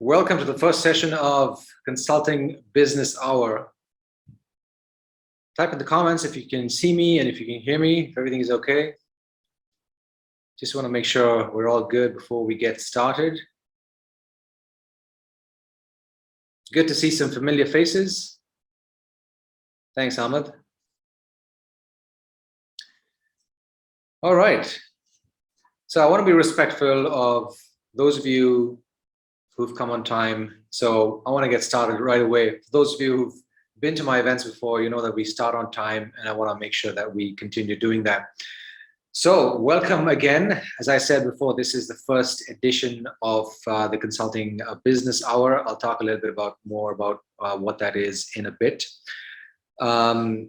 Welcome to the first session of Consulting Business Hour. Type in the comments if you can see me and if you can hear me, if everything is okay. Just want to make sure we're all good before we get started. Good to see some familiar faces. Thanks, Ahmed. All right. So I want to be respectful of those of you who've come on time. So I want to get started right away. For those of you who've been to my events before, you know that we start on time, and I want to make sure that we continue doing that. So welcome again. As I said before, this is the first edition of the Consulting Business Hour. I'll talk a little bit more about what that is in a bit. I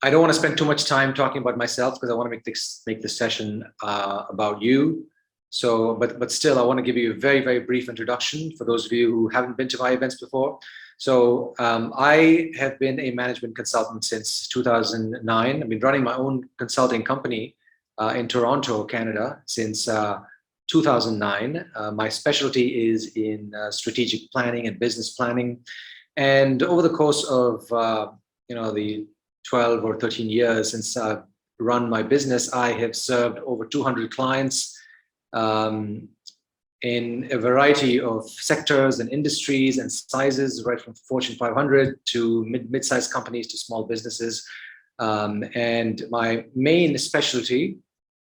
don't want to spend too much time talking about myself because I want to make this session about you. So, but still, I want to give you a very, very brief introduction for those of you who haven't been to my events before. So I have been a management consultant since 2009. I've been running my own consulting company in Toronto, Canada, since 2009. My specialty is in strategic planning and business planning. And over the course of the 12 or 13 years since I've run my business, I have served over 200 clients in a variety of sectors and industries and sizes, right from Fortune 500 to mid-sized companies to small businesses. And my main specialty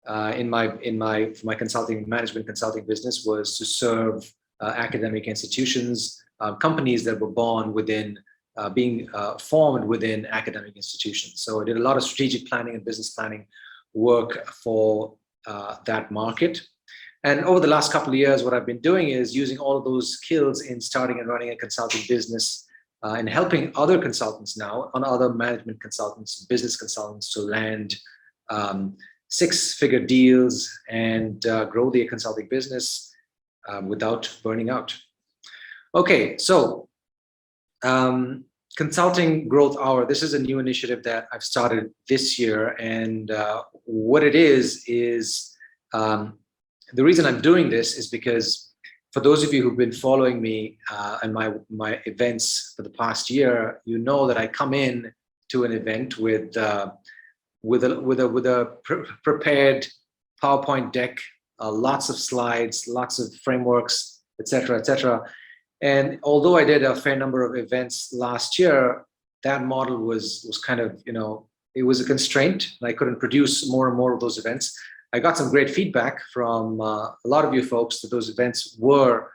for my management consulting business was to serve academic institutions, companies that were born within being formed within academic institutions. So I did a lot of strategic planning and business planning work for that market. And over the last couple of years, what I've been doing is using all of those skills in starting and running a consulting business and helping other consultants now, on other management consultants, business consultants, to land six-figure deals and grow their consulting business without burning out. Okay, so Consulting Growth Hour. This is a new initiative that I've started this year, and what it is the reason I'm doing this is because for those of you who've been following me and my events for the past year, you know that I come in to an event with a prepared PowerPoint deck, lots of slides, lots of frameworks, etc., etc. And although I did a fair number of events last year, that model was kind of, it was a constraint, and I couldn't produce more and more of those events. I got some great feedback from a lot of you folks that those events were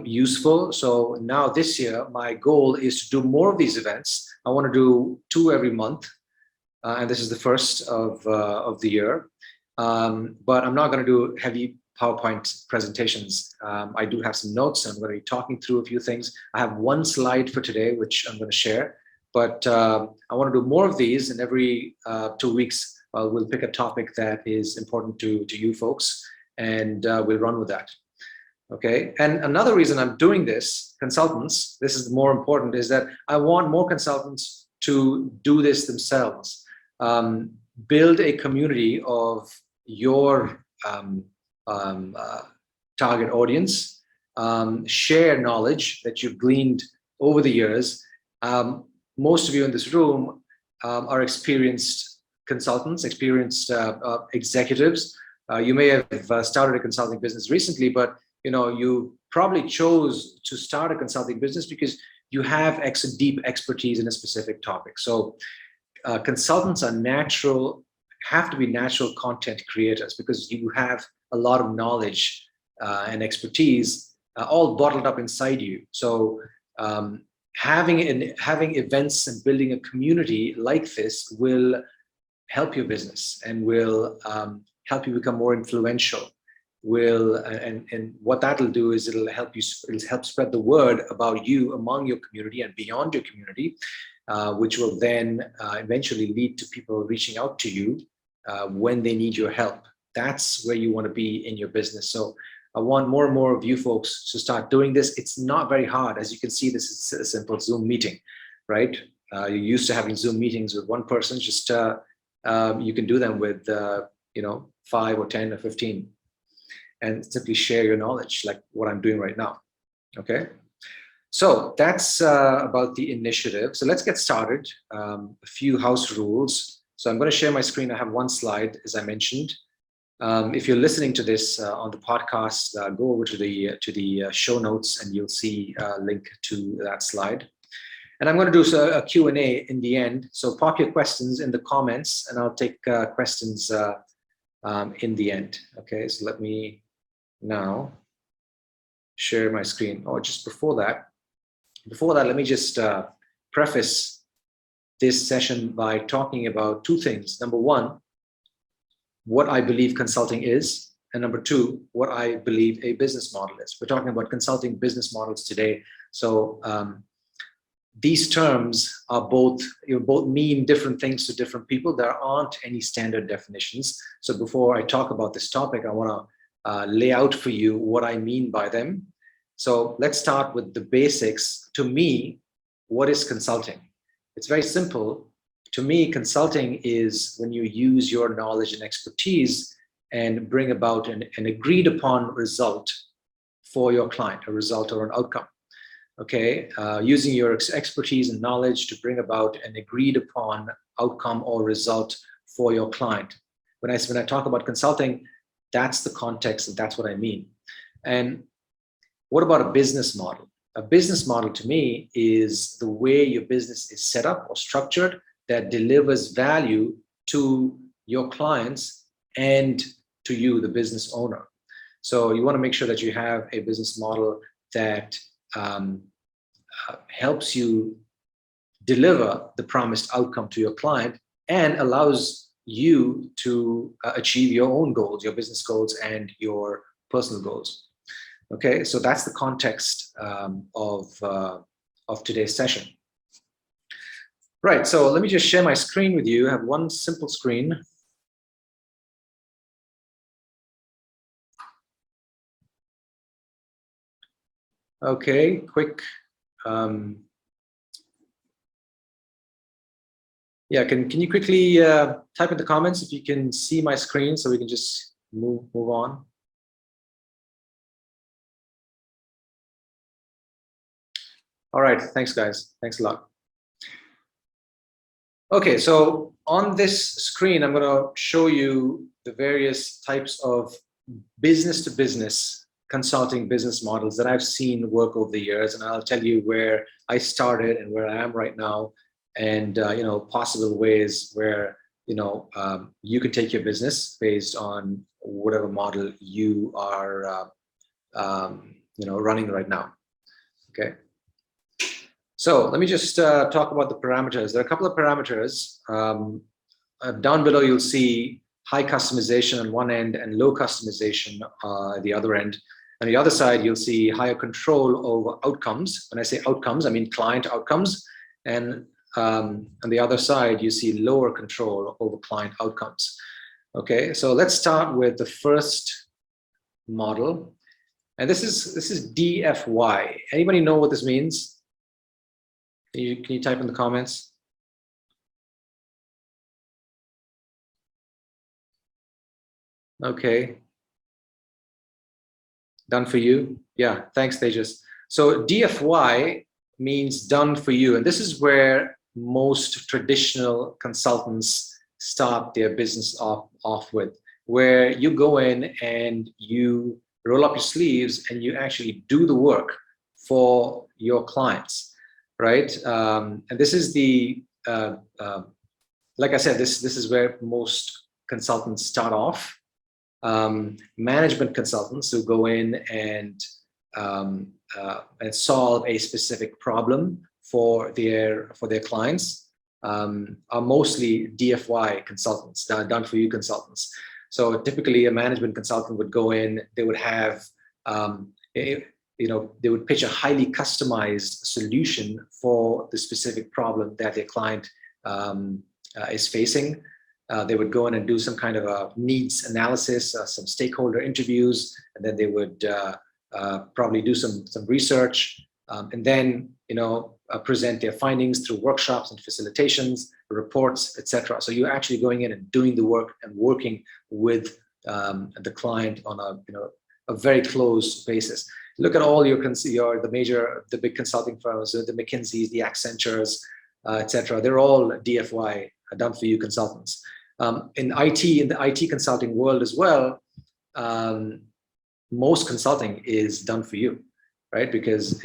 useful. So now this year, my goal is to do more of these events. I want to do 2 every month, and this is the first of the year. But I'm not going to do heavy PowerPoint presentations. I do have some notes. I'm going to be talking through a few things. I have 1 slide for today, which I'm going to share. But I want to do more of these, and every 2 weeks, we'll pick a topic that is important to you folks, and we'll run with that. Okay. And another reason I'm doing this, consultants, this is more important, is that I want more consultants to do this themselves. Build a community of your target audience, share knowledge that you've gleaned over the years. Most of you in this room are experienced consultants, experienced executives. You may have started a consulting business recently, but you probably chose to start a consulting business because you have deep expertise in a specific topic. So consultants have to be natural content creators because you have a lot of knowledge and expertise all bottled up inside you. So having events and building a community like this will help your business and will help you become more influential. And what that'll do is it'll help spread the word about you among your community and beyond your community, which will then eventually lead to people reaching out to you when they need your help. That's where you want to be in your business. So I want more and more of you folks to start doing this. It's not very hard. As you can see, this is a simple Zoom meeting, right? You're used to having Zoom meetings with one person. Just you can do them with 5 or 10 or 15. and simply share your knowledge, like what I'm doing right now. Okay, so that's about the initiative. So let's get started. A few house rules. So I'm going to share my screen. I have one slide, as I mentioned. If you're listening to this on the podcast, go over to the show notes and you'll see a link to that slide. And I'm going to do a Q&A in the end. So pop your questions in the comments and I'll take questions in the end. Okay, so let me now share my screen. Oh, just before that, let me just preface this session by talking about two things. Number one, what I believe consulting is, and number two, what I believe a business model is. We're talking about consulting business models today. So these terms are both mean different things to different people. There aren't any standard definitions. So before I talk about this topic, I want to lay out for you what I mean by them. So let's start with the basics. To me, what is consulting? It's very simple. To me, consulting is when you use your knowledge and expertise and bring about an agreed upon result for your client, a result or an outcome. Okay, using your expertise and knowledge to bring about an agreed upon outcome or result for your client. When I talk about consulting, that's the context and that's what I mean. And what about a business model? A business model to me is the way your business is set up or structured that delivers value to your clients and to you, the business owner. So you want to make sure that you have a business model that helps you deliver the promised outcome to your client and allows you to achieve your own goals, your business goals and your personal goals. Okay, so that's the context of today's session. Right, so let me just share my screen with you. I have one simple screen. Okay, quick. Yeah, can you quickly type in the comments if you can see my screen so we can just move on? All right, thanks guys. Thanks a lot. Okay, so on this screen, I'm going to show you the various types of business-to-business consulting business models that I've seen work over the years, and I'll tell you where I started and where I am right now, and possible ways where you can take your business based on whatever model you are running right now. Okay. So let me just talk about the parameters. There are a couple of parameters. Down below, you'll see high customization on one end and low customization at the other end. On the other side, you'll see higher control over outcomes. When I say outcomes, I mean client outcomes. And on the other side, you see lower control over client outcomes. Okay, so let's start with the first model. And this is DFY. Anybody know what this means? Can you type in the comments? Okay. Done for you? Yeah, thanks, Tejas. So DFY means done for you. And this is where most traditional consultants start their business off with, where you go in and you roll up your sleeves and you actually do the work for your clients. Right, and this is the like I said, this is where most consultants start off. Management consultants who go in and solve a specific problem for their clients are mostly DFY consultants, done for you consultants. So typically, a management consultant would go in, they would have they would pitch a highly customized solution for the specific problem that their client is facing. They would go in and do some kind of a needs analysis, some stakeholder interviews, and then they would probably do some research, and then present their findings through workshops and facilitations, reports, etc. So you're actually going in and doing the work and working with the client on a a very close basis. Look at all the big consulting firms, the McKinseys, the Accentures, etc. They're all DFY, done for you consultants. In the IT consulting world as well, most consulting is done for you, right? Because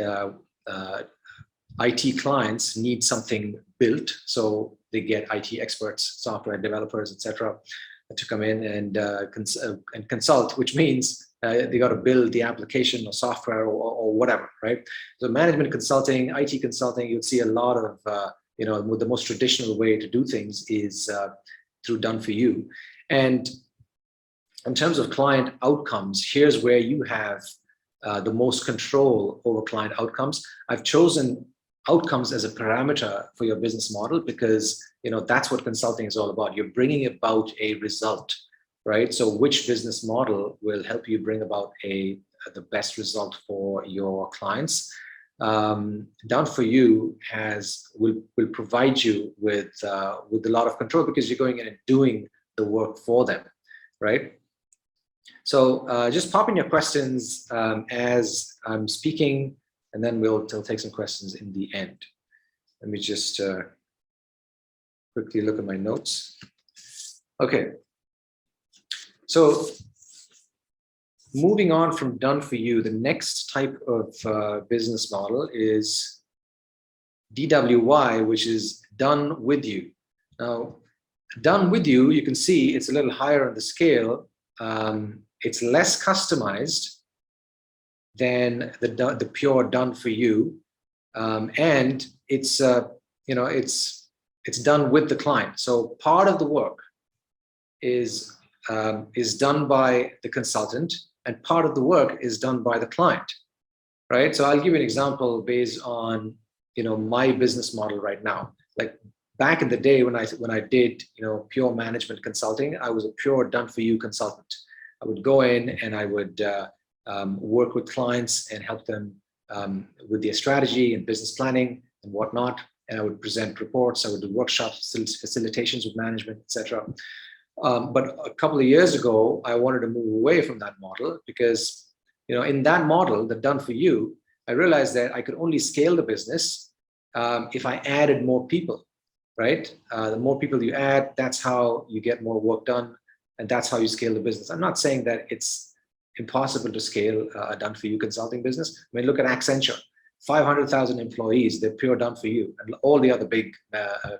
IT clients need something built, so they get IT experts, software developers, etc., to come in and consult, which means they got to build the application or software or whatever, right? So management consulting, IT consulting, you'd see a lot of, the most traditional way to do things is through done for you. And in terms of client outcomes, here's where you have the most control over client outcomes. I've chosen outcomes as a parameter for your business model because that's what consulting is all about. You're bringing about a result, right? So which business model will help you bring about the best result for your clients? Done for you will provide you with a lot of control because you're going in and doing the work for them, right? So just pop in your questions as I'm speaking, and then we'll take some questions in the end. Let me just quickly look at my notes. Okay. So moving on from done for you, the next type of business model is DWY, which is done with you. Now, done with you, you can see it's a little higher on the scale. It's less customized than the pure done for you, and it's done with the client. So part of the work is done by the consultant, and part of the work is done by the client, right? So I'll give you an example based on my business model right now. Like back in the day when I did pure management consulting, I was a pure done for you consultant. I would go in and I would work with clients and help them with their strategy and business planning and whatnot. And I would present reports. I would do workshops, facilitations with management, etc. But a couple of years ago, I wanted to move away from that model because, in that model, the done for you, I realized that I could only scale the business if I added more people, right? The more people you add, that's how you get more work done, and that's how you scale the business. I'm not saying that it's impossible to scale a done for you consulting business. I mean, look at Accenture, 500,000 employees, they're pure done for you, and all the other big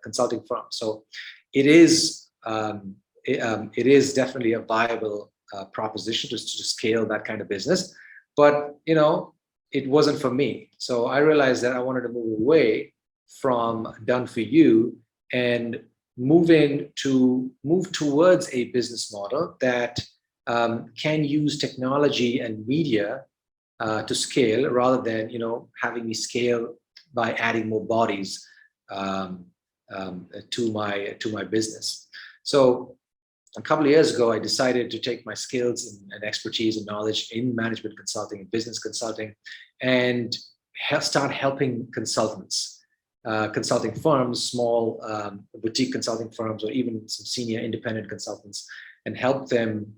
consulting firms. So it is definitely a viable proposition to scale that kind of business. But it wasn't for me. So I realized that I wanted to move away from done for you and move towards a business model that can use technology and media to scale, rather than having me scale by adding more bodies to my business. So a couple of years ago, I decided to take my skills and expertise and knowledge in management consulting and business consulting and start helping consultants, consulting firms, small boutique consulting firms, or even some senior independent consultants, and help them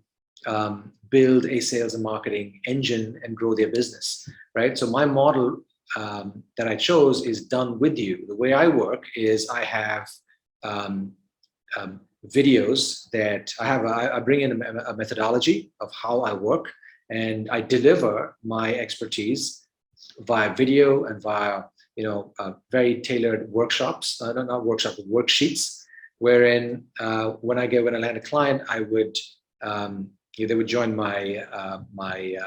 build a sales and marketing engine and grow their business, right? So my model that I chose is done with you. The way I work is I have videos that I bring in a methodology of how I work, and I deliver my expertise via video and via very tailored workshops, not workshops, but worksheets, wherein when I land a client, I would they would join my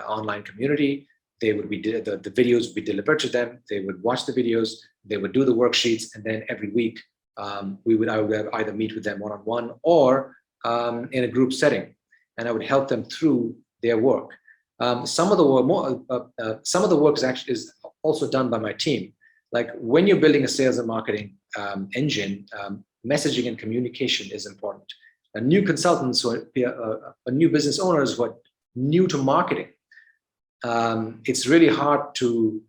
online community. They would be the videos would be delivered to them. They would watch the videos. They would do the worksheets, and then every week I would either meet with them one-on-one or in a group setting, and I would help them through their work. Some of the work is also done by my team. Like when you're building a sales and marketing engine, messaging and communication is important. New consultants or new business owners who are new to marketing, it's really hard to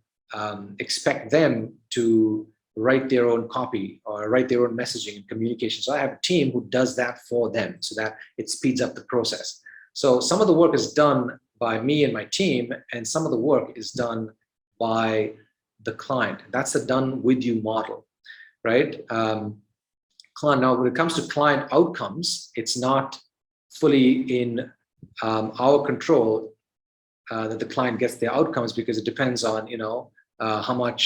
expect them to write their own copy or write their own messaging and communication. So I have a team who does that for them so that it speeds up the process. So some of the work is done by me and my team, and some of the work is done by the client. That's the done with you model, right? Now, when it comes to client outcomes, it's not fully in our control that the client gets their outcomes, because it depends on how much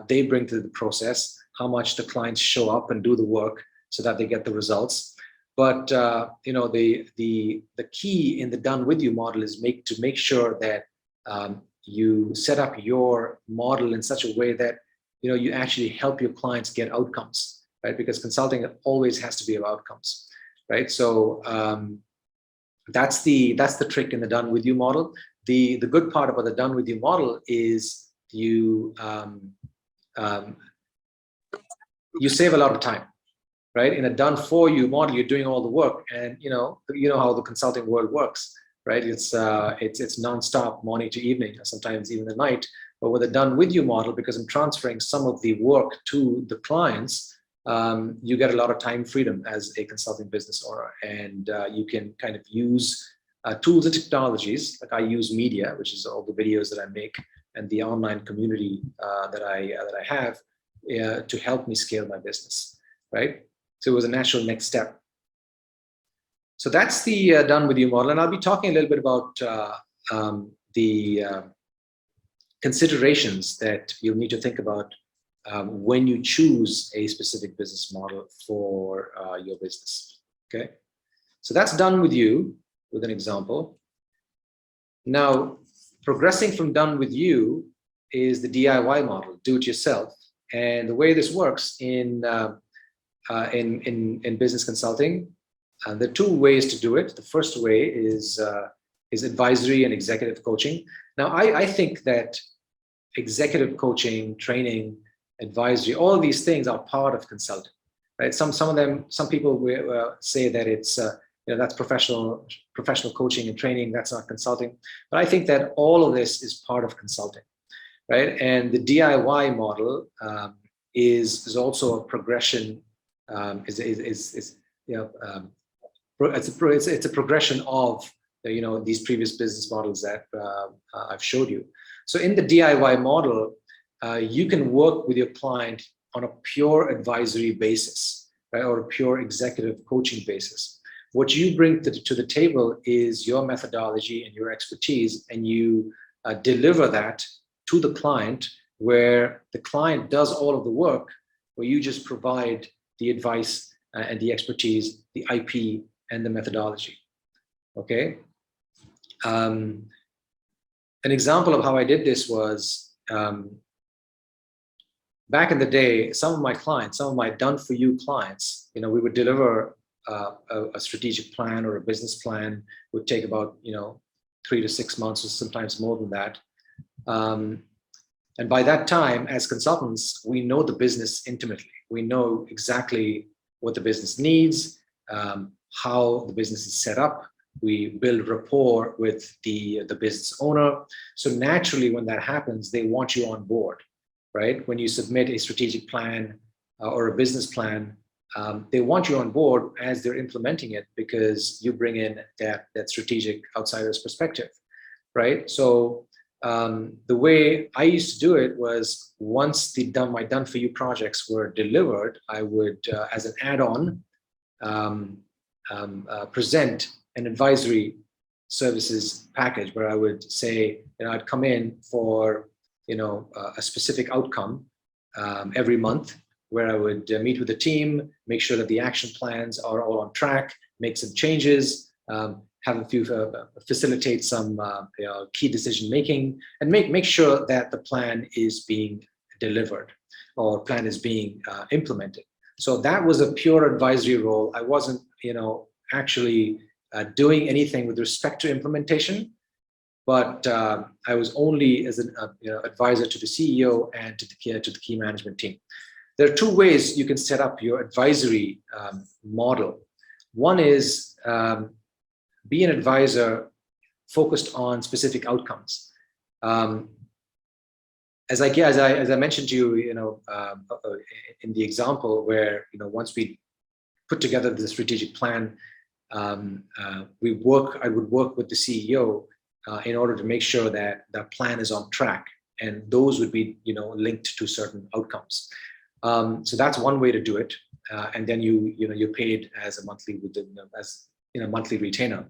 they bring to the process, how much the clients show up and do the work so that they get the results. But the key in the done with you model is to make sure that you set up your model in such a way that you actually help your clients get outcomes, right? Because consulting always has to be about outcomes, right? So that's the trick in the done with you model. The good part about the done with you model is you save a lot of time, right? In a done for you model, you're doing all the work, and you know how the consulting world works, right? It's nonstop, morning to evening, sometimes even the night. But with a done with you model, because I'm transferring some of the work to the clients, you get a lot of time freedom as a consulting business owner, and you can kind of use tools and technologies. Like I use media, which is all the videos that I make, and the online community that I have to help me scale my business, right? So it was a natural next step. So that's the done with you model, and I'll be talking a little bit about the considerations that you'll need to think about when you choose a specific business model for your business. Okay, so that's done with you with an example. Now, progressing from done with you is the DIY model, do it yourself. And the way this works in business consulting, there are two ways to do it. The first way is advisory and executive coaching. Now, I think that executive coaching, training, advisory, all of these things are part of consulting, right? Some people say that it's that's professional coaching and training. That's not consulting. But I think that all of this is part of consulting, right? And the DIY model is also a progression. It's a progression of these previous business models that I've showed you. So in the DIY model, you can work with your client on a pure advisory basis, right, or a pure executive coaching basis. What you bring to the table is your methodology and your expertise, and you deliver that to the client, where the client does all of the work, where you just provide the advice and the expertise, the IP, and the methodology. Okay. An example of how I did this was back in the day. Some of my done-for-you clients, we would deliver a strategic plan or a business plan. It would take about 3 to 6 months, or sometimes more than that. And by that time, as consultants, we know the business intimately. We know exactly what the business needs, how the business is set up. We build rapport with the business owner. So naturally, when that happens, they want you on board, right? When you submit a strategic plan or a business plan, they want you on board as they're implementing it, because you bring in that strategic outsider's perspective, right? So the way I used to do it was, once my done-for-you projects were delivered, I would, as an add-on, present an advisory services package, where I would say, I'd come in for a specific outcome every month, where I would meet with the team, make sure that the action plans are all on track, make some changes, facilitate some key decision making, and make sure that the plan is being delivered, or plan is being implemented. So that was a pure advisory role. I wasn't actually doing anything with respect to implementation, but I was only as an advisor to the CEO and to the key management team. There are two ways you can set up your advisory model. One is be an advisor focused on specific outcomes. As I mentioned to you, in the example where once we put together the strategic plan, I would work with the CEO in order to make sure that the plan is on track, and those would be linked to certain outcomes. So that's one way to do it, and then you're paid as a monthly monthly retainer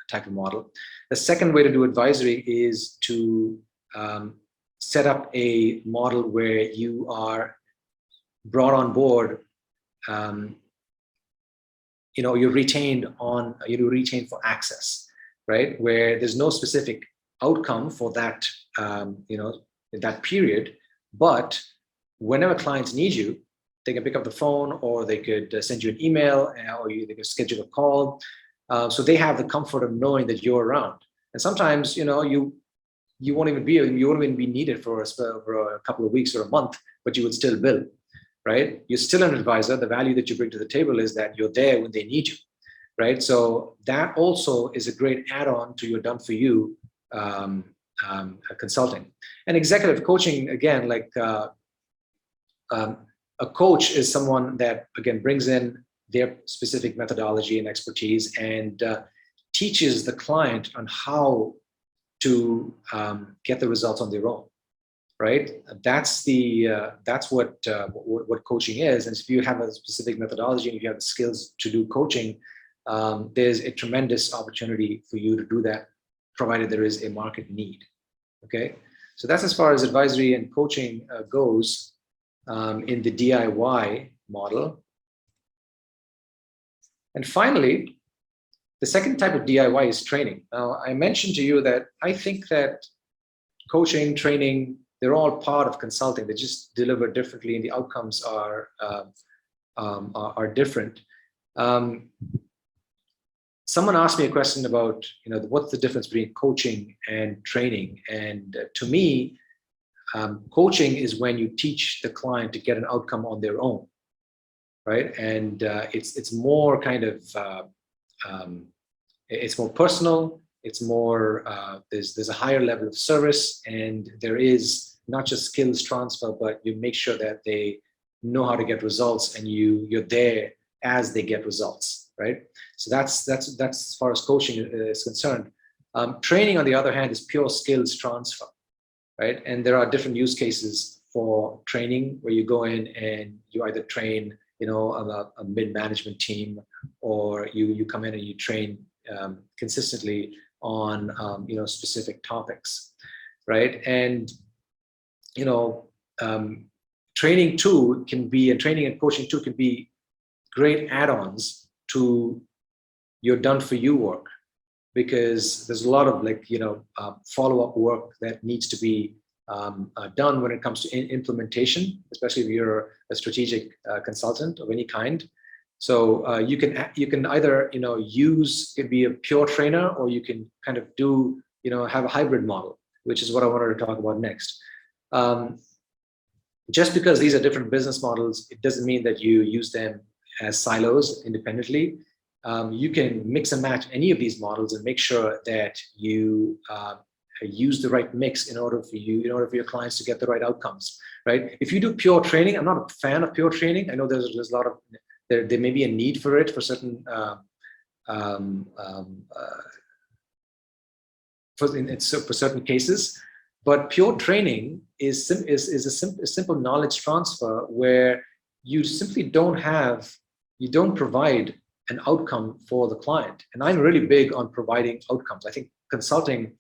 type of model. The second way to do advisory is to set up a model where you are brought on board. You're retained for access, right? Where there's no specific outcome for that, in that period, but whenever clients need you, they can pick up the phone, or they could send you an email, or they could schedule a call. So they have the comfort of knowing that you're around. And sometimes, you won't even be needed for a couple of weeks or a month, but you would still bill, right? You're still an advisor. The value that you bring to the table is that you're there when they need you, right? So that also is a great add-on to your done for you consulting. And executive coaching, again, like a coach is someone that, again, brings in their specific methodology and expertise and teaches the client on how to get the results on their own, right? That's what coaching is. And if you have a specific methodology and if you have the skills to do coaching, there's a tremendous opportunity for you to do that, provided there is a market need. Okay, so that's as far as advisory and coaching goes in the DIY model. And finally, the second type of DIY is training. Now, I mentioned to you that I think that coaching, training, they're all part of consulting. They just deliver differently, and the outcomes are different. Someone asked me a question about, what's the difference between coaching and training? And to me, coaching is when you teach the client to get an outcome on their own, right? And it's more kind of it's more personal. It's more there's a higher level of service, and there is not just skills transfer, but you make sure that they know how to get results, and you're there as they get results, right? So that's as far as coaching is concerned. Training, on the other hand, is pure skills transfer, right? And there are different use cases for training, where you go in and you either train, a mid-management team, or you come in and you train consistently on specific topics, right? And training too can be, and training and coaching too can be great add-ons to your done for you work, because there's a lot of follow-up work that needs to be done when it comes to implementation, especially if you're a strategic consultant of any kind. So you can either could be a pure trainer, or you can kind of do have a hybrid model, which is what I wanted to talk about next. Just because these are different business models, it doesn't mean that you use them as silos independently. You can mix and match any of these models and make sure that you use the right mix in order for your clients to get the right outcomes, right? If you do pure training, I'm not a fan of pure training. I know there's a lot of, there may be a need for it for certain for certain cases, but pure training is a simple knowledge transfer, where you simply don't provide an outcome for the client. And I'm really big on providing outcomes. I think consulting,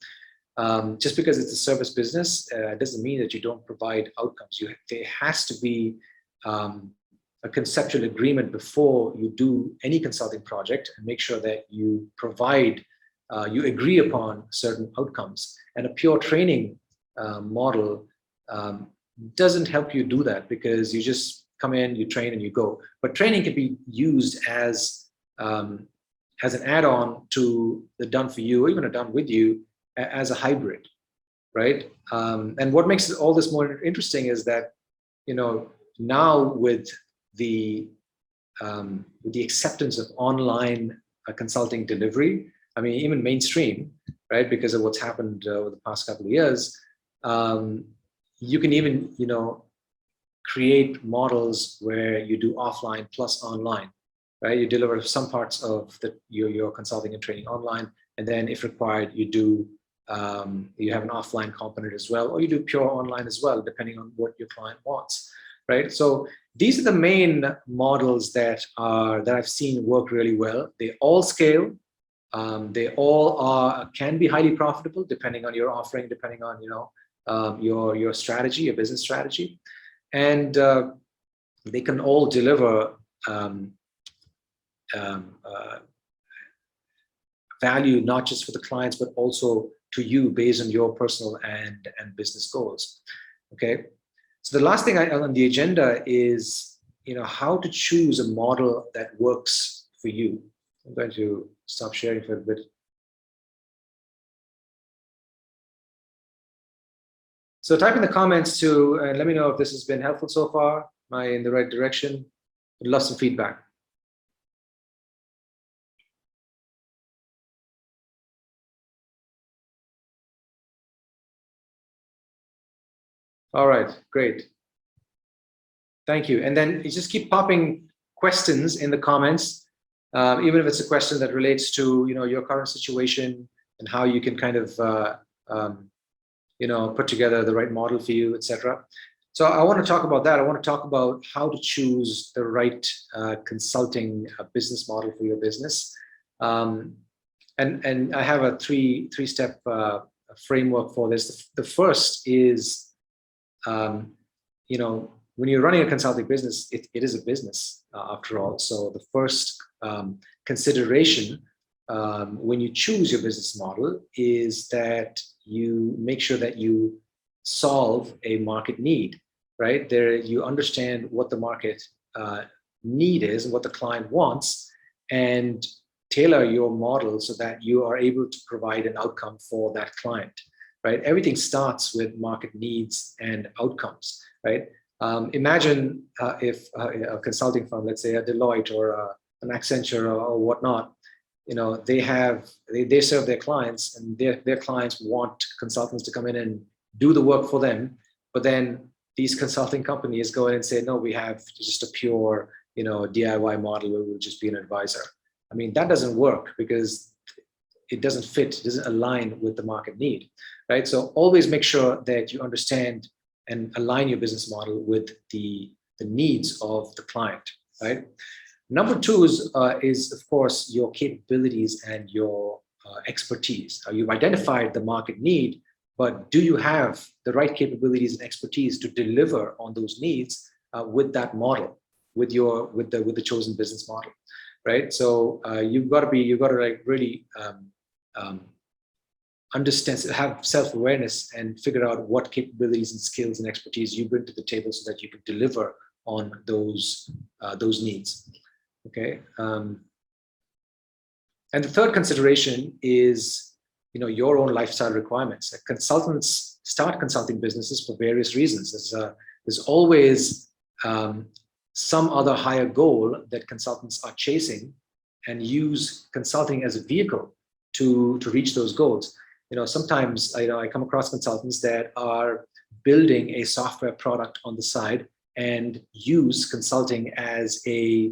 just because it's a service business, doesn't mean that you don't provide outcomes. There has to be a conceptual agreement before you do any consulting project, and make sure that you provide, you agree upon certain outcomes. And a pure training model doesn't help you do that, because you just come in, you train, and you go. But training can be used as an add-on to the done for you, or even a done with you, as a hybrid, right? And what makes all this more interesting is that, now with the acceptance of online consulting delivery, I mean, even mainstream, right? Because of what's happened over the past couple of years, you can even, create models where you do offline plus online, right? You deliver some parts of your consulting and training online, And then if required, you have an offline component as well, or you do pure online as well, depending on what your client wants, right? So these are the main models that I've seen work really well. They all scale. They all can be highly profitable depending on your offering, depending on your strategy, your business strategy, and they can all deliver value not just for the clients but also to you based on your personal and business goals. Okay, so the last thing on the agenda is how to choose a model that works for you. I'm going to stop sharing for a bit. So type in the comments too, and let me know if this has been helpful so far. Am I in the right direction? I'd love some feedback. All right, great. Thank you. And then you just keep popping questions in the comments, even if it's a question that relates to your current situation and how you can kind of put together the right model for you, etc. So I want to talk about that. I want to talk about how to choose the right consulting business model for your business. And I have a three-step framework for this. The first is, when you're running a consulting business, it is a business after all. So the first consideration when you choose your business model is that you make sure that you solve a market need, right? There, you understand what the market need is and what the client wants, and tailor your model so that you are able to provide an outcome for that client, right? Everything starts with market needs and outcomes, right? Imagine if a consulting firm, let's say a Deloitte or an Accenture or whatnot, they serve their clients, and their clients want consultants to come in and do the work for them. But then these consulting companies go in and say, no, we have just a pure, DIY model where we'll just be an advisor. I mean, that doesn't work because it doesn't fit, it doesn't align with the market need, right? So always make sure that you understand and align your business model with the needs of the client, right? Number two is of course, your capabilities and your expertise. You've identified the market need, but do you have the right capabilities and expertise to deliver on those needs with that model, with the chosen business model, right? So you've got to like really understand, have self-awareness, and figure out what capabilities and skills and expertise you bring to the table so that you can deliver on those needs. Okay, and the third consideration is your own lifestyle requirements. Consultants start consulting businesses for various reasons. There's always some other higher goal that consultants are chasing, and use consulting as a vehicle to reach those goals. Sometimes I come across consultants that are building a software product on the side and use consulting as a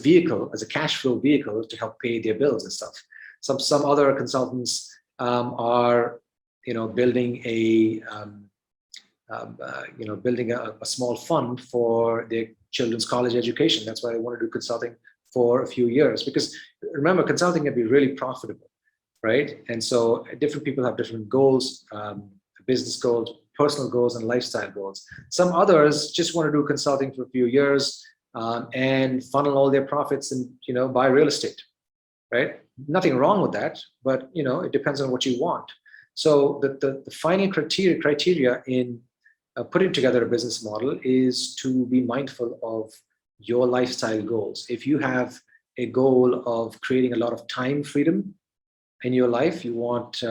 vehicle, as a cash flow vehicle to help pay their bills and stuff. Some other consultants are building a small fund for their children's college education. That's why they want to do consulting for a few years, because remember, consulting can be really profitable, right? And so different people have different goals, business goals, personal goals, and lifestyle goals. Some others just want to do consulting for a few years and funnel all their profits and buy real estate, right? Nothing wrong with that, but it depends on what you want. So the final criteria in putting together a business model is to be mindful of your lifestyle goals. If you have a goal of creating a lot of time freedom in your life, you want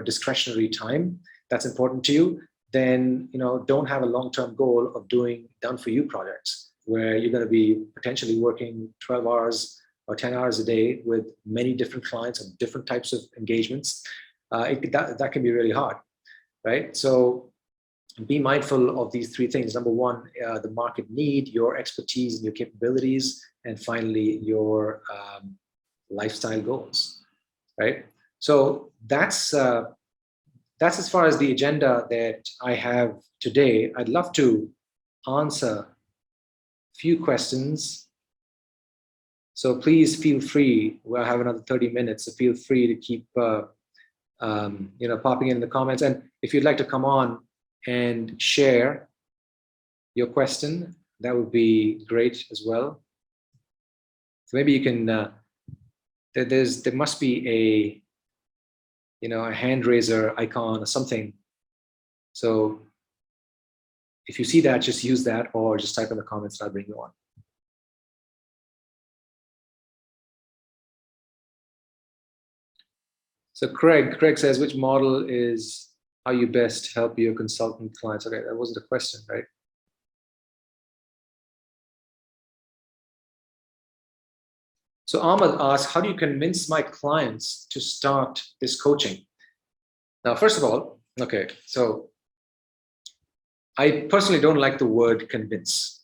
discretionary time, that's important to you, then don't have a long-term goal of doing done-for-you projects where you're going to be potentially working 12 hours or 10 hours a day with many different clients and different types of engagements. That can be really hard, right? So be mindful of these three things. Number one, the market need, your expertise and your capabilities, and finally your lifestyle goals, right? So that's as far as the agenda that I have today. I'd love to answer a few questions. So please feel free. We'll have another 30 minutes, so feel free to keep popping in the comments. And if you'd like to come on and share your question, that would be great as well. So maybe you can, there must be a hand raiser icon or something. So if you see that, just use that, or just type in the comments and I'll bring you on. So Craig says, which model is how you best help your consultant clients? Okay, that wasn't a question, right? So Ahmed asks, how do you convince my clients to start this coaching? Now, first of all, okay, so I personally don't like the word convince,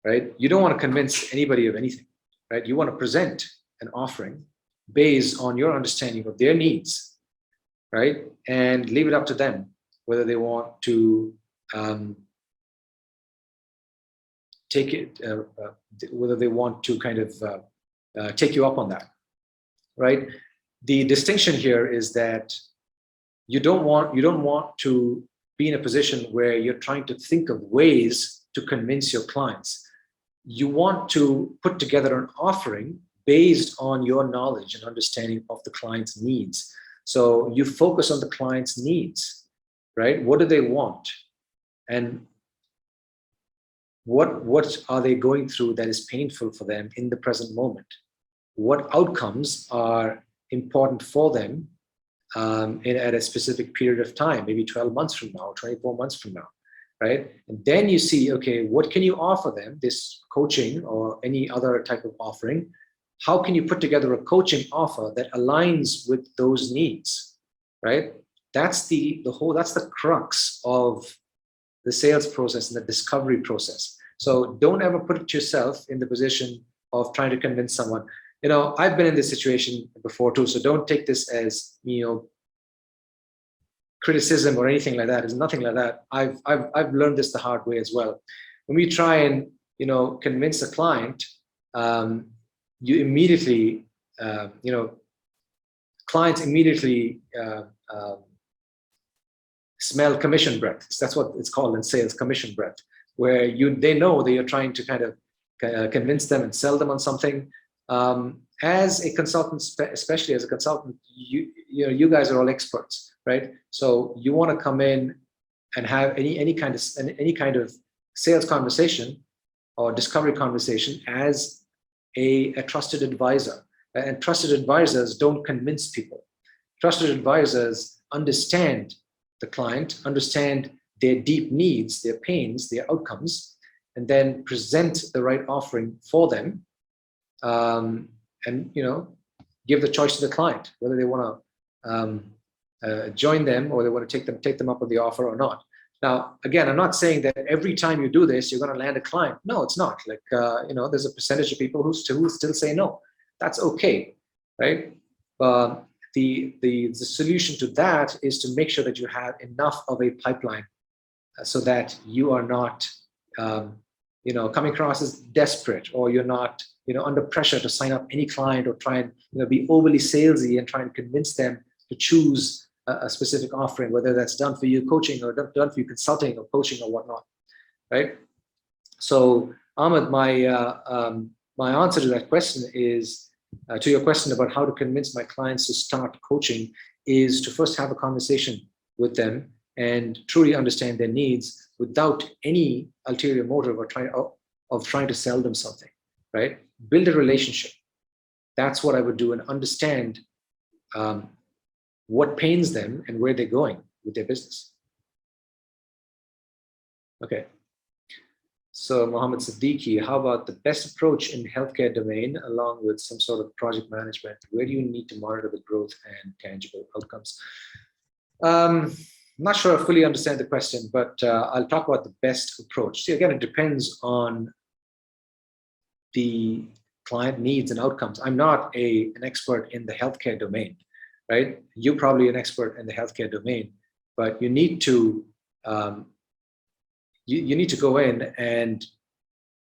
right? You don't want to convince anybody of anything, right? You want to present an offering based on your understanding of their needs, right? And leave it up to them whether they want to take it, whether they want to kind of take you up on that, right? The distinction here is that you don't want to be in a position where you're trying to think of ways to convince your clients. You want to put together an offering based on your knowledge and understanding of the client's needs. So you focus on the client's needs, right? What do they want? And what are they going through that is painful for them in the present moment? What outcomes are important for them at a specific period of time, maybe 12 months from now, 24 months from now, right? And then you see, okay, what can you offer them, this coaching or any other type of offering? How can you put together a coaching offer that aligns with those needs, right? That's that's the crux of the sales process and the discovery process. So don't ever put yourself in the position of trying to convince someone. I've been in this situation before too, so don't take this as, criticism or anything like that. It's nothing like that. I've learned this the hard way as well. When we try and, convince a client, you immediately, clients immediately smell commission breath. That's what it's called in sales, commission breath, where they know that you're trying to kind of convince them and sell them on something. As a consultant, especially as a consultant, you guys are all experts, right? So you want to come in and have any kind of sales conversation or discovery conversation as a trusted advisor. And trusted advisors don't convince people. Trusted advisors understand the client, understand their deep needs, their pains, their outcomes, and then present the right offering for them. And give the choice to the client whether they want to join them or they want to take them up on the offer or not. Now, again, I'm not saying that every time you do this you're going to land a client. No, it's not. Like there's a percentage of people who still say no. That's okay, right? The solution to that is to make sure that you have enough of a pipeline so that you are not coming across as desperate, or you're not under pressure to sign up any client or try and be overly salesy and try and convince them to choose a specific offering, whether that's done for you coaching or done for you consulting or coaching or whatnot, right? So Ahmed, my answer to that question is, to your question about how to convince my clients to start coaching, is to first have a conversation with them and truly understand their needs without any ulterior motive or trying to sell them something, right? Build a relationship. That's what I would do, and understand what pains them and where they're going with their business. Okay. So Mohammed Siddiqui, how about the best approach in healthcare domain along with some sort of project management? Where do you need to monitor the growth and tangible outcomes? I'm not sure I fully understand the question, but I'll talk about the best approach. See, again, it depends on the client needs and outcomes. I'm not an expert in the healthcare domain, right? You're probably an expert in the healthcare domain, but you need to you need to go in and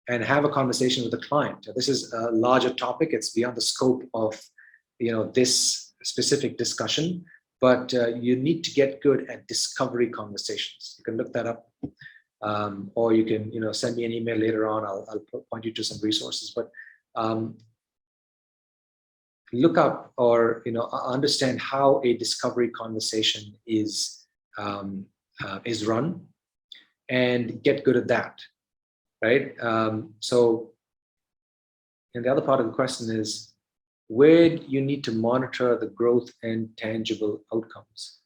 have a conversation with the client. This is a larger topic. It's beyond the scope of this specific discussion, but you need to get good at discovery conversations. You can look that up, or you can send me an email later on. I'll point you to some resources. But look up or understand how a discovery conversation is run, and get good at that, right? So, and the other part of the question is, where you need to monitor the growth and tangible outcomes.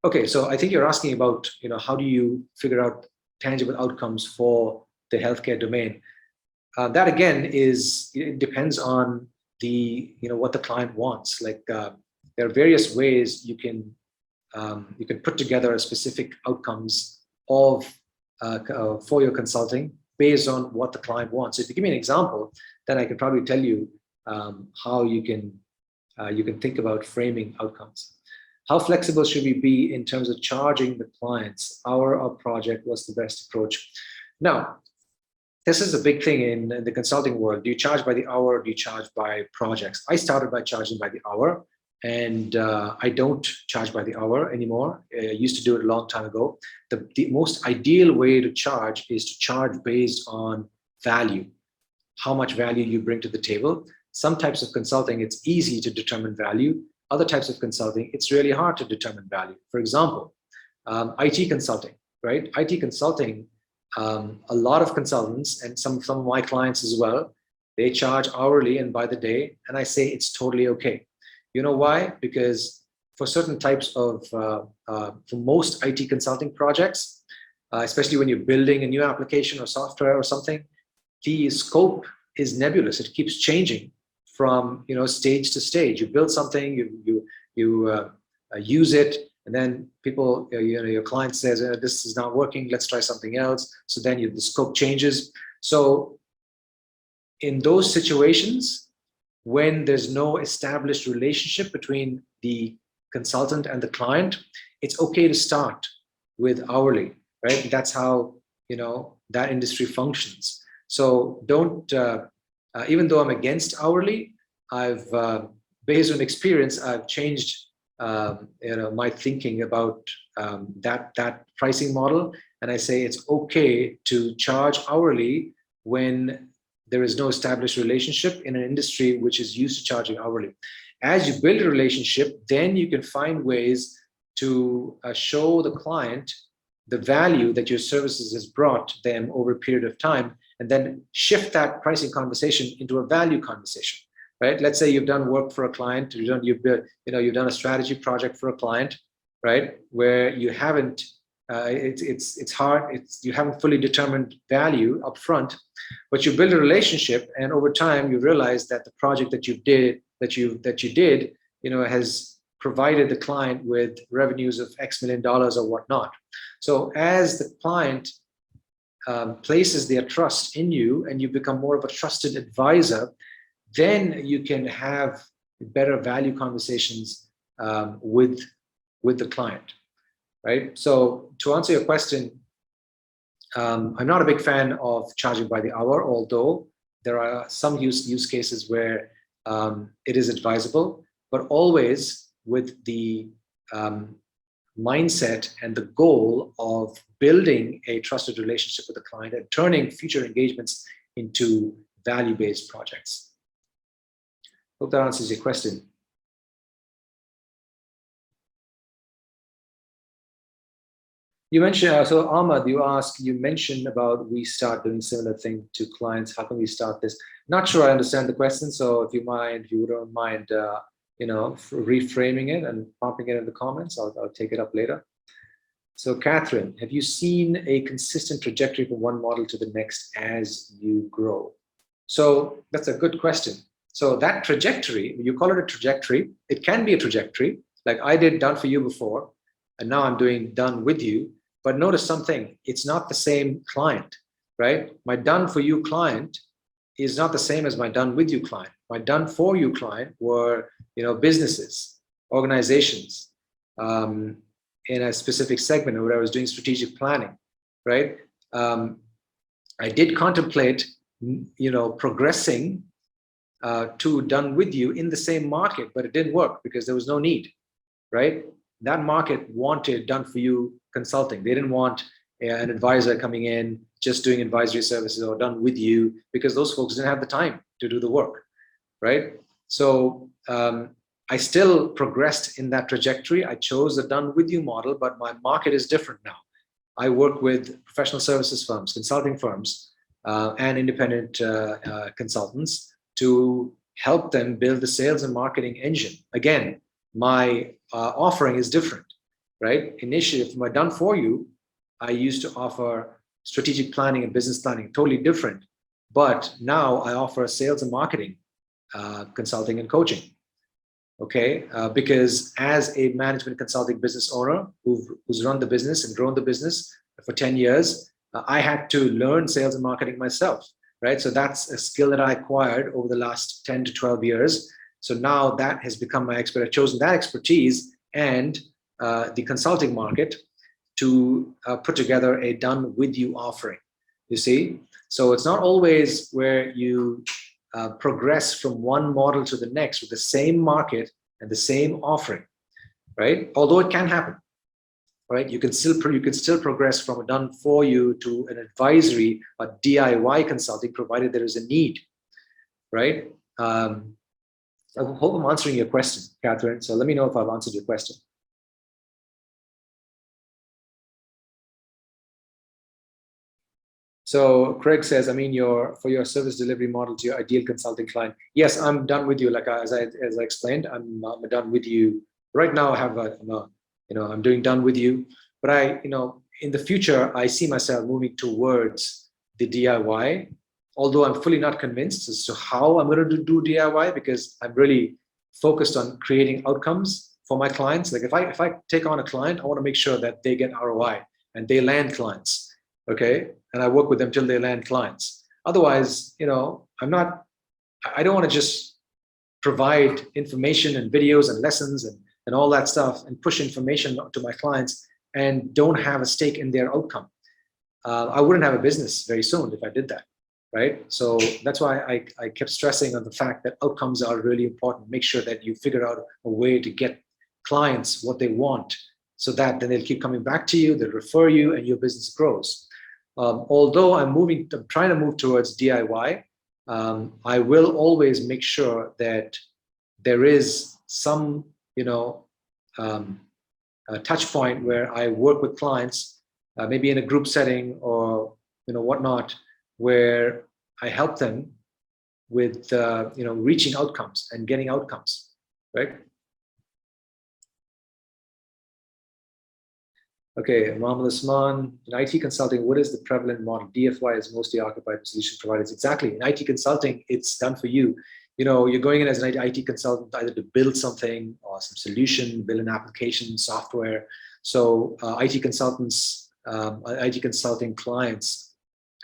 Okay, so I think you're asking about how do you figure out tangible outcomes for the healthcare domain. That again it depends on what the client wants. Like there are various ways you can put together a specific outcomes of for your consulting based on what the client wants. So if you give me an example, then I can probably tell you how you can think about framing outcomes. How flexible should we be in terms of charging the clients hour or project? What's the best approach? Now, this is a big thing in the consulting world. Do you charge by the hour or do you charge by projects? I started by charging by the hour, and I don't charge by the hour anymore. I used to do it a long time ago. The most ideal way to charge is to charge based on value, how much value you bring to the table. Some types of consulting, it's easy to determine value. Other types of consulting, it's really hard to determine value. For example, IT consulting, right? IT consulting, a lot of consultants and some of my clients as well, they charge hourly and by the day, and I say it's totally okay. You know why? Because for certain types of, for most IT consulting projects, especially when you're building a new application or software or something, the scope is nebulous. It keeps changing from stage to stage. You build something, you use it, and then people, your client says, this is not working, let's try something else. So then the scope changes. So in those situations, when there's no established relationship between the consultant and the client, it's okay to start with hourly, right? That's how that industry functions. So don't, even though I'm against hourly, I've based on experience, I've changed my thinking about that pricing model, and I say it's okay to charge hourly when there is no established relationship in an industry which is used to charging hourly. As you build a relationship, then you can find ways to show the client the value that your services has brought them over a period of time, and then shift that pricing conversation into a value conversation, right? Let's say you've done work for a client, you've done a strategy project for a client, right? Where you haven't, it's hard, you haven't fully determined value up front, but you build a relationship, and over time you realize that the project that you did has provided the client with revenues of X million dollars or whatnot. So as the client places their trust in you and you become more of a trusted advisor, then you can have better value conversations with the client, right? So to answer your question, I'm not a big fan of charging by the hour, although there are some use cases where it is advisable, but always with the mindset and the goal of building a trusted relationship with the client and turning future engagements into value-based projects. Hope that answers your question. You mentioned, so Ahmad, you mentioned about we start doing similar thing to clients. How can we start this? Not sure I understand the question. So if you don't mind, reframing it and popping it in the comments, I'll take it up later. So Catherine, have you seen a consistent trajectory from one model to the next as you grow? So that's a good question. So that trajectory, you call it a trajectory, it can be a trajectory, like I did Done For You before, and now I'm doing Done With You. But notice something, it's not the same client, right? My Done For You client is not the same as my done with you client. My done for you client were, businesses, organizations, in a specific segment where I was doing strategic planning, right? I did contemplate, progressing to done with you in the same market, but it didn't work because there was no need, right? That market wanted done for you consulting. They didn't want an advisor coming in just doing advisory services or done with you, because those folks didn't have the time to do the work, right? So I still progressed in that trajectory. I chose a done with you model, but my market is different now. I work with professional services firms, consulting firms, and independent consultants to help them build the sales and marketing engine. Again, my offering is different, right? Initially, for my done for you, I used to offer strategic planning and business planning, totally different. But now I offer sales and marketing, consulting and coaching. Okay, because as a management consulting business owner who's run the business and grown the business for 10 years, I had to learn sales and marketing myself, right? So that's a skill that I acquired over the last 10 to 12 years. So now that has become my expert. I've chosen that expertise and the consulting market to put together a done with you offering, you see? So it's not always where you progress from one model to the next with the same market and the same offering, right? Although it can happen, right? You can still progress from a done for you to an advisory, a DIY consulting, provided there is a need, right? I hope I'm answering your question, Catherine. So let me know if I've answered your question. So Craig says, I mean, for your service delivery model to your ideal consulting client. Yes, I'm done with you. Like as I explained, I'm done with you right now. I have I'm doing done with you. But in the future, I see myself moving towards the DIY. Although I'm fully not convinced as to how I'm going to do DIY, because I'm really focused on creating outcomes for my clients. Like if I take on a client, I want to make sure that they get ROI and they land clients. Okay, and I work with them till they land clients. Otherwise, I don't want to just provide information and videos and lessons and all that stuff and push information to my clients and don't have a stake in their outcome. I wouldn't have a business very soon if I did that, right? So that's why I kept stressing on the fact that outcomes are really important. Make sure that you figure out a way to get clients what they want, so that then they'll keep coming back to you, they'll refer you, and your business grows. Although I'm trying to move towards DIY, I will always make sure that there is some, touch point where I work with clients, maybe in a group setting or whatnot, where I help them with reaching outcomes and getting outcomes, right? Okay, Mohammed Usman, in IT consulting, what is the prevalent model? DFY is mostly occupied by solution providers. Exactly. In IT consulting, it's done for you. You're going in as an IT consultant either to build something or some solution, build an application, software. So IT consultants, IT consulting clients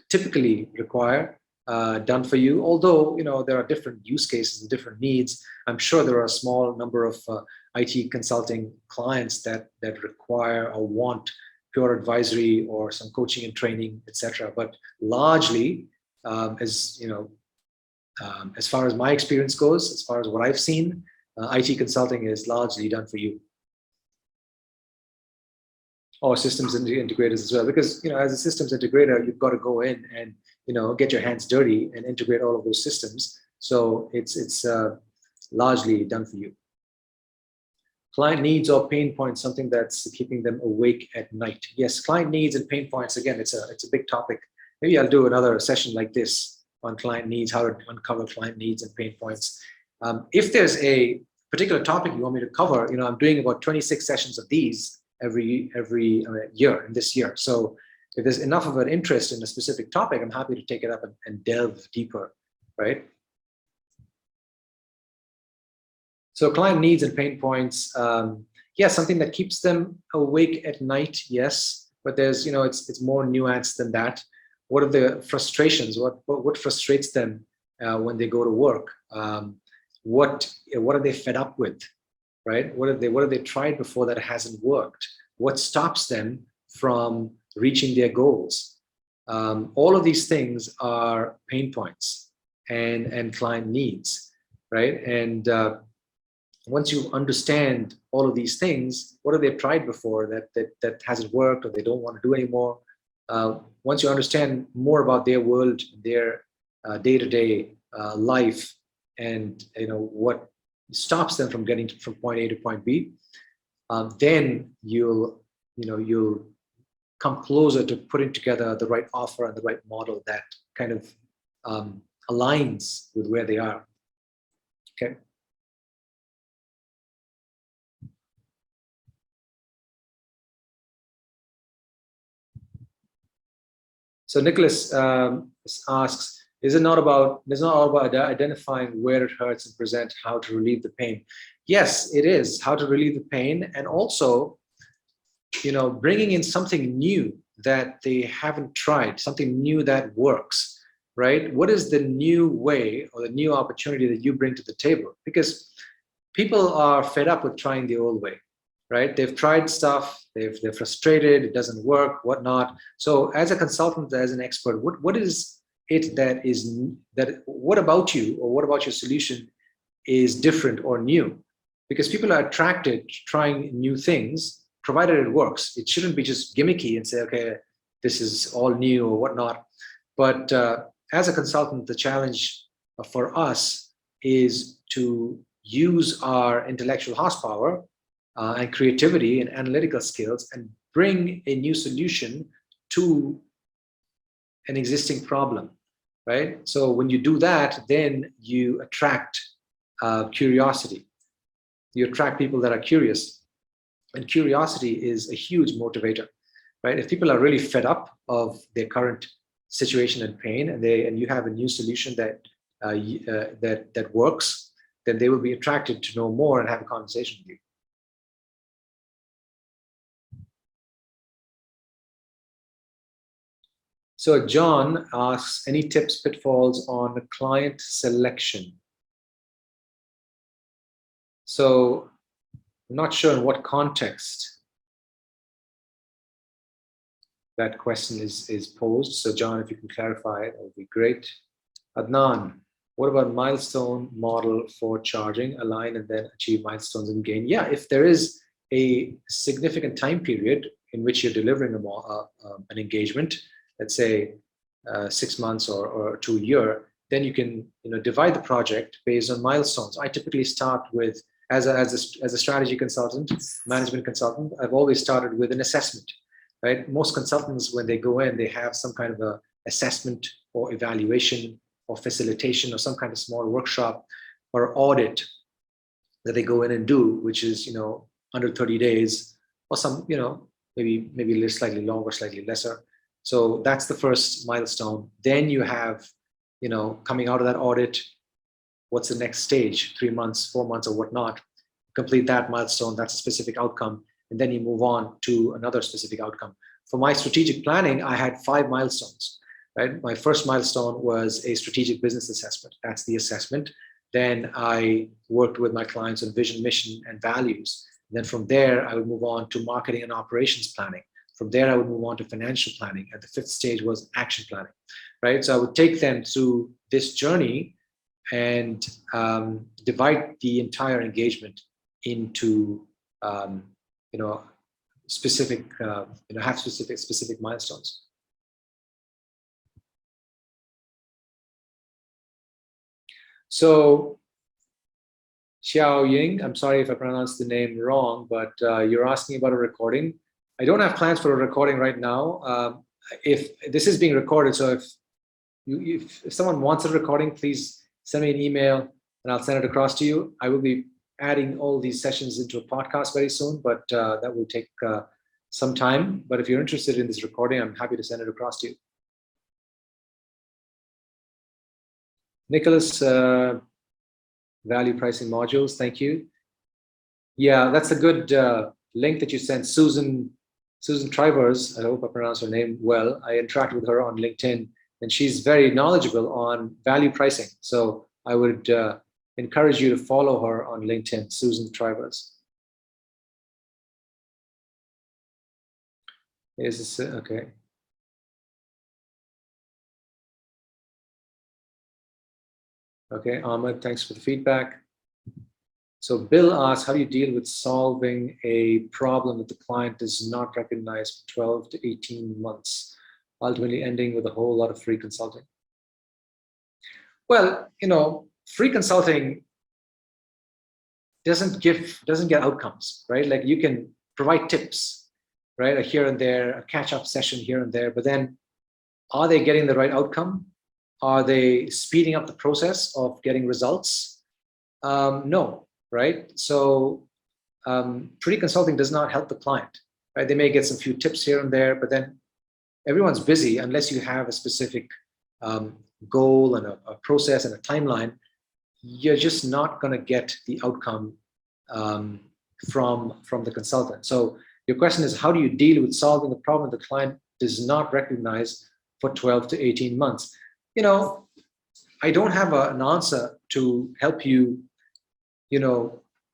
typically require done for you. Although there are different use cases and different needs. I'm sure there are a small number of IT consulting clients that require or want pure advisory or some coaching and training, etc. But largely, as far as my experience goes, as far as what I've seen, IT consulting is largely done for you. Or systems integrators as well, because as a systems integrator, you've got to go in and get your hands dirty and integrate all of those systems. So it's largely done for you. Client needs or pain points, something that's keeping them awake at night. Yes, client needs and pain points. Again, it's a big topic. Maybe I'll do another session like this on client needs, how to uncover client needs and pain points. If there's a particular topic you want me to cover, I'm doing about 26 sessions of these every year in this year. So if there's enough of an interest in a specific topic, I'm happy to take it up and delve deeper, right? So client needs and pain points, yes, something that keeps them awake at night, yes, but there's, it's more nuanced than that. What are the frustrations? What frustrates them when they go to work? What are they fed up with, right? What have they tried before that hasn't worked? What stops them from reaching their goals? All of these things are pain points and client needs, right? And once you understand all of these things, what have they tried before that hasn't worked or they don't want to do anymore? Once you understand more about their world, their day-to-day life, and what stops them from getting from point A to point B, then you'll come closer to putting together the right offer and the right model that kind of aligns with where they are. Okay. So Nicholas asks, it's not all about identifying where it hurts and present how to relieve the pain. Yes, it is how to relieve the pain, and also, bringing in something new that they haven't tried, something new that works, right? What is the new way or the new opportunity that you bring to the table? Because people are fed up with trying the old way, right? They've tried stuff, they're frustrated, it doesn't work, whatnot. So as a consultant, as an expert, what is it what about you or what about your solution is different or new? Because people are attracted to trying new things, provided it works. It shouldn't be just gimmicky and say, okay, this is all new or whatnot. But as a consultant, the challenge for us is to use our intellectual horsepower and creativity and analytical skills and bring a new solution to an existing problem, right? So when you do that, then you attract curiosity. You attract people that are curious, and curiosity is a huge motivator, right? If people are really fed up of their current situation and pain, and you have a new solution that works, then they will be attracted to know more and have a conversation with you. So John asks, any tips, pitfalls on client selection? So I'm not sure in what context that question is posed. So John, if you can clarify it, that would be great. Adnan, what about milestone model for charging, align and then achieve milestones and gain? Yeah, if there is a significant time period in which you're delivering an engagement, let's say 6 months or to a year, then you can divide the project based on milestones. I typically start with, as a strategy consultant, management consultant, I've always started with an assessment, right? Most consultants, when they go in, they have some kind of a assessment or evaluation or facilitation or some kind of small workshop or audit that they go in and do, which is under 30 days or some maybe slightly longer, slightly lesser. So that's the first milestone. Then you have coming out of that audit, what's the next stage? 3 months, 4 months, or whatnot. Complete that milestone. That's a specific outcome, and then you move on to another specific outcome. For my strategic planning, I had 5 milestones. Right? My first milestone was a strategic business assessment. That's the assessment. Then I worked with my clients on vision, mission, and values. And then from there, I would move on to marketing and operations planning. From there, I would move on to financial planning. And the 5th stage was action planning. Right? So I would take them through this journey and divide the entire engagement into specific have specific milestones. So Xiao Ying, I'm sorry if I pronounced the name wrong, but you're asking about a recording. I don't have plans for a recording right now. If this is being recorded, so if someone wants a recording, please send me an email and I'll send it across to you. I will be adding all these sessions into a podcast very soon, but that will take some time. But if you're interested in this recording, I'm happy to send it across to you. Nicholas, value pricing modules, thank you. Yeah, that's a good link that you sent. Susan Trivers, I hope I pronounced her name well. I interacted with her on LinkedIn and she's very knowledgeable on value pricing. So I would encourage you to follow her on LinkedIn, Susan Trivers. Is this okay? Okay, Ahmed, thanks for the feedback. So Bill asks, how do you deal with solving a problem that the client does not recognize for 12 to 18 months, ultimately ending with a whole lot of free consulting? Well, free consulting doesn't get outcomes, right? Like you can provide tips, right? A here and there, a catch-up session here and there, but then are they getting the right outcome? Are they speeding up the process of getting results? No, right? So free consulting does not help the client, right? They may get some few tips here and there, but then everyone's busy unless you have a specific goal and a process and a timeline. You're just not going to get the outcome from the consultant. So your question is, how do you deal with solving a problem the client does not recognize for 12 to 18 months? I don't have an answer to help you,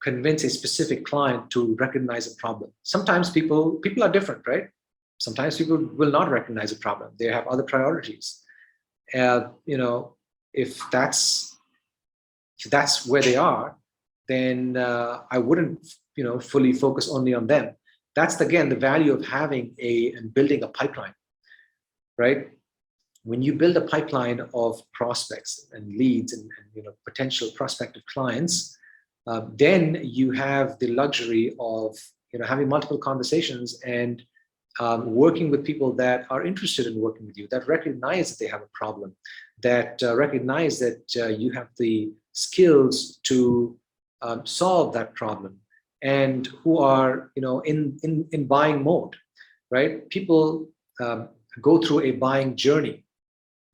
convince a specific client to recognize a problem. Sometimes people are different, right? Sometimes people will not recognize a problem. They have other priorities. If that's where they are, then I wouldn't, fully focus only on them. That's again the value of having and building a pipeline, right? When you build a pipeline of prospects and leads and potential prospective clients, then you have the luxury of having multiple conversations and working with people that are interested in working with you, that recognize that they have a problem, that recognize that you have the skills to solve that problem, and who are in buying mode, right? People go through a buying journey,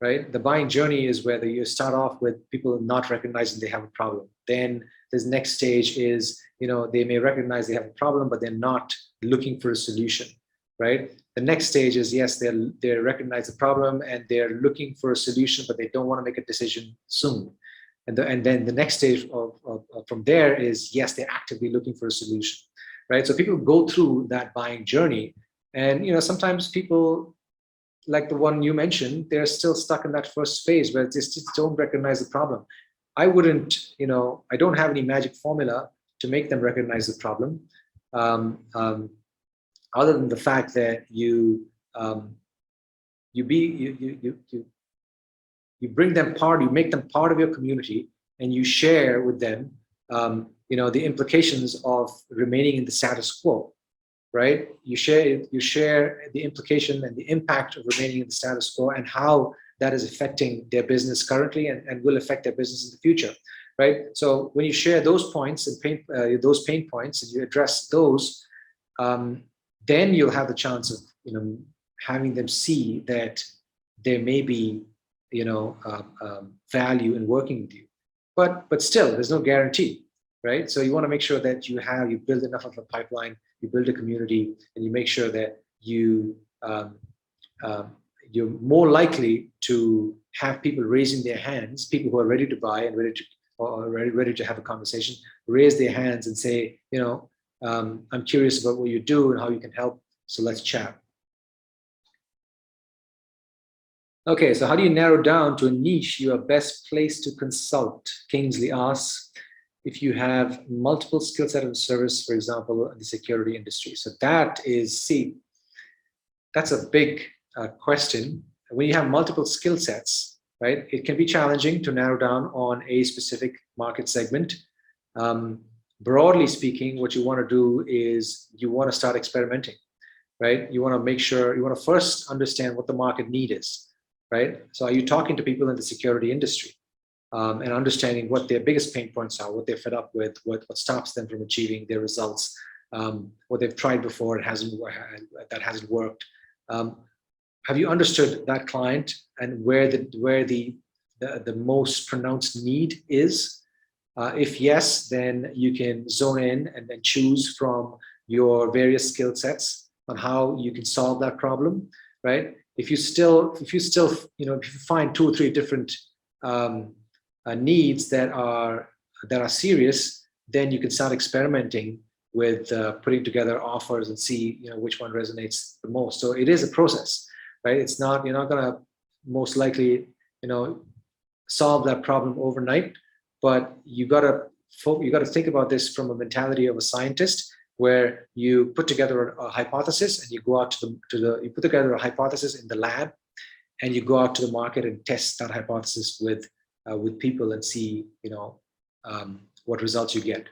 right? The buying journey is where you start off with people not recognizing they have a problem. Then this next stage is, they may recognize they have a problem, but they're not looking for a solution, right? The next stage is, yes, they recognize the problem and they're looking for a solution, but they don't want to make a decision soon. And then the next stage from there is, yes, they're actively looking for a solution, right? So people go through that buying journey, and sometimes people, like the one you mentioned, they're still stuck in that first phase where they just don't recognize the problem. I wouldn't, I don't have any magic formula to make them recognize the problem, other than the fact that you bring them part, you make them part of your community, and you share with them, the implications of remaining in the status quo, right? You share the implication and the impact of remaining in the status quo and how that is affecting their business currently and will affect their business in the future, right? So when you share those points and those pain points and you address those, then you'll have the chance of having them see that there may be value in working with you, but still there's no guarantee, right? So you want to make sure that you build enough of a pipeline, you build a community, and you make sure that you're more likely to have people raising their hands, people who are ready to buy and ready to have a conversation, raise their hands and say, I'm curious about what you do and how you can help, so let's chat. Okay, so how do you narrow down to a niche you are best placed to consult? Kingsley asks, if you have multiple skill set and service, for example, in the security industry. So that's a big question. When you have multiple skill sets, right, it can be challenging to narrow down on a specific market segment. Broadly speaking, what you want to do is you want to start experimenting, right? You want to make sure, you want to first understand what the market need is, right? So are you talking to people in the security industry and understanding what their biggest pain points are, what they're fed up with, what stops them from achieving their results, what they've tried before, that hasn't worked. Have you understood that client and where the most pronounced need is? If yes, then you can zone in and then choose from your various skill sets on how you can solve that problem. right? If you still, if you find 2 or 3 different needs that are serious, then you can start experimenting with putting together offers and see which one resonates the most. So it is a process, right? It's not, you're not going to most likely solve that problem overnight, but you got to think about this from a mentality of a scientist, where you put together a hypothesis and you go out to the you put together a hypothesis in the lab, and you go out to the market and test that hypothesis with people and see what results you get.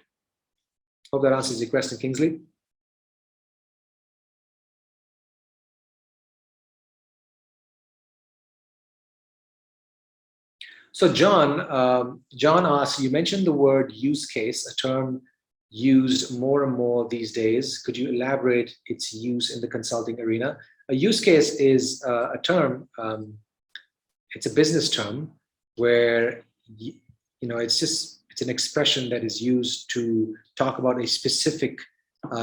Hope that answers your question, Kingsley. So John asks, you mentioned the word use case, a term used more and more these days. Could you elaborate its use in the consulting arena? A use case is a term, it's a business term where it's an expression that is used to talk about a specific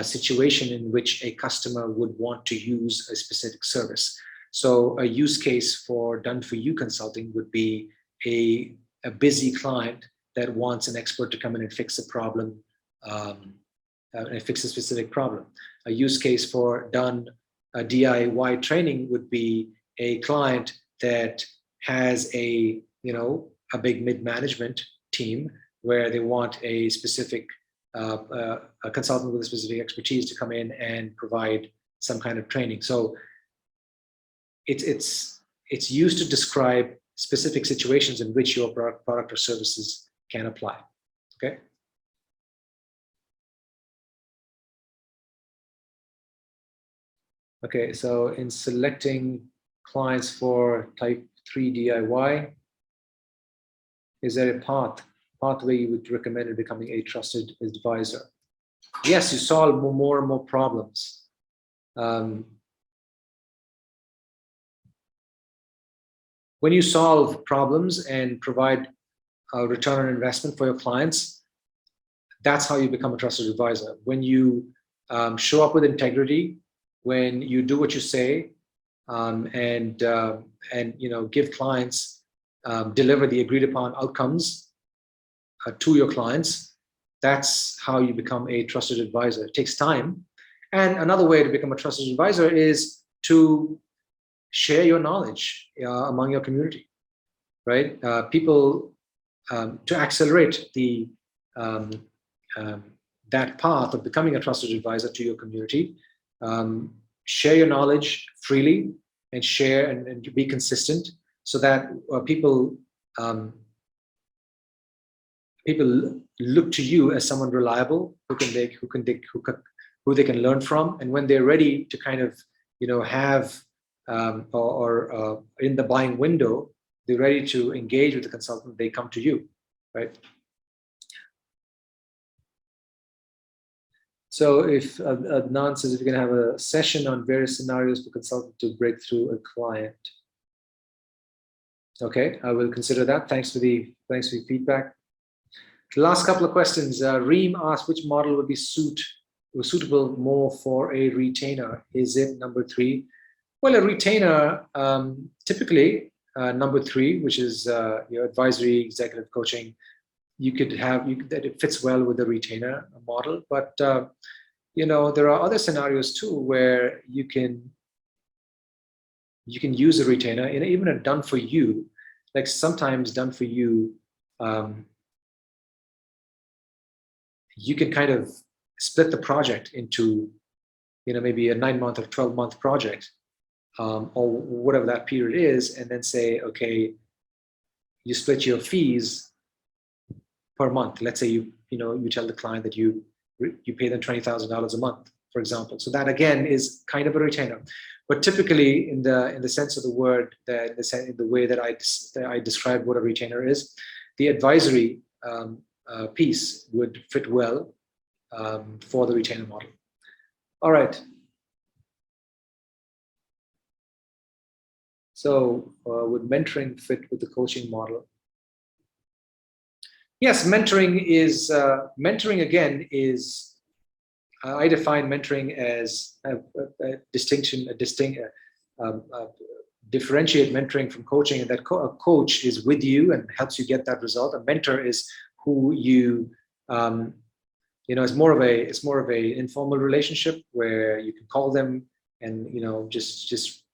situation in which a customer would want to use a specific service. So a use case for done-for-you consulting would be a busy client that wants an expert to come in and fix a problem, and fix a specific problem. A use case for done DIY training would be a client that has a big mid-management team where they want a specific a consultant with a specific expertise to come in and provide some kind of training. So it's used to describe specific situations in which your product or services can apply. Okay. Okay, so in selecting clients for type 3 DIY, is there a pathway you would recommend in becoming a trusted advisor? Yes, you solve more and more problems. When you solve problems and provide a return on investment for your clients, that's how you become a trusted advisor. When you show up with integrity, when you do what you say, and give clients, deliver the agreed upon outcomes to your clients, that's how you become a trusted advisor. It takes time. And another way to become a trusted advisor is to share your knowledge among your community, right? People, to accelerate the that path of becoming a trusted advisor to your community, share your knowledge freely and share and be consistent, so that people look to you as someone reliable who they can learn from. And when they're ready to kind of have in the buying window, they're ready to engage with the consultant, they come to you, right? So if Adnan says, if you're going to have a session on various scenarios for consultant to break through a client. Okay, I will consider that. Thanks for the feedback. The last couple of questions. Reem asked, which model would be suitable more for a retainer? Is it number 3? Well, a retainer, typically number 3, which is your advisory, executive coaching, you could have that it fits well with the retainer model. But there are other scenarios too where you can use a retainer, and even a done for you. Like sometimes done for you, you can kind of split the project into maybe a 9-month or 12-month project, or whatever that period is, and then say, okay, you split your fees per month. Let's say you tell the client that you pay them $20,000 a month, for example. So that again is kind of a retainer. But typically, in the sense of the word, in the way that I describe what a retainer is, the advisory piece would fit well for the retainer model. All right. So would mentoring fit with the coaching model? Yes, mentoring is, again is, I define mentoring as a differentiate mentoring from coaching, and that a coach is with you and helps you get that result. A mentor is who you, it's more of a informal relationship where you can call them and just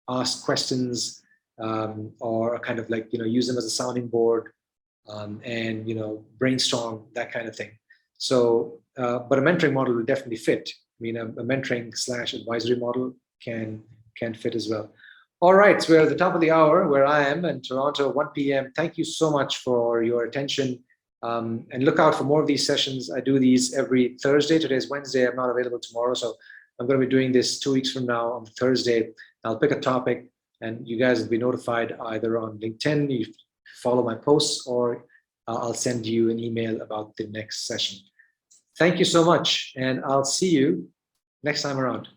ask questions, or kind of like use them as a sounding board, and brainstorm, that kind of thing. So, but a mentoring model will definitely fit. I mean, a mentoring / advisory model can fit as well. All right, so we're at the top of the hour where I am in Toronto, 1 p.m. Thank you so much for your attention. And look out for more of these sessions. I do these every Thursday. Today's Wednesday. I'm not available tomorrow, so I'm going to be doing this 2 weeks from now on Thursday. I'll pick a topic, and you guys will be notified either on LinkedIn, you follow my posts, or I'll send you an email about the next session. Thank you so much, and I'll see you next time around.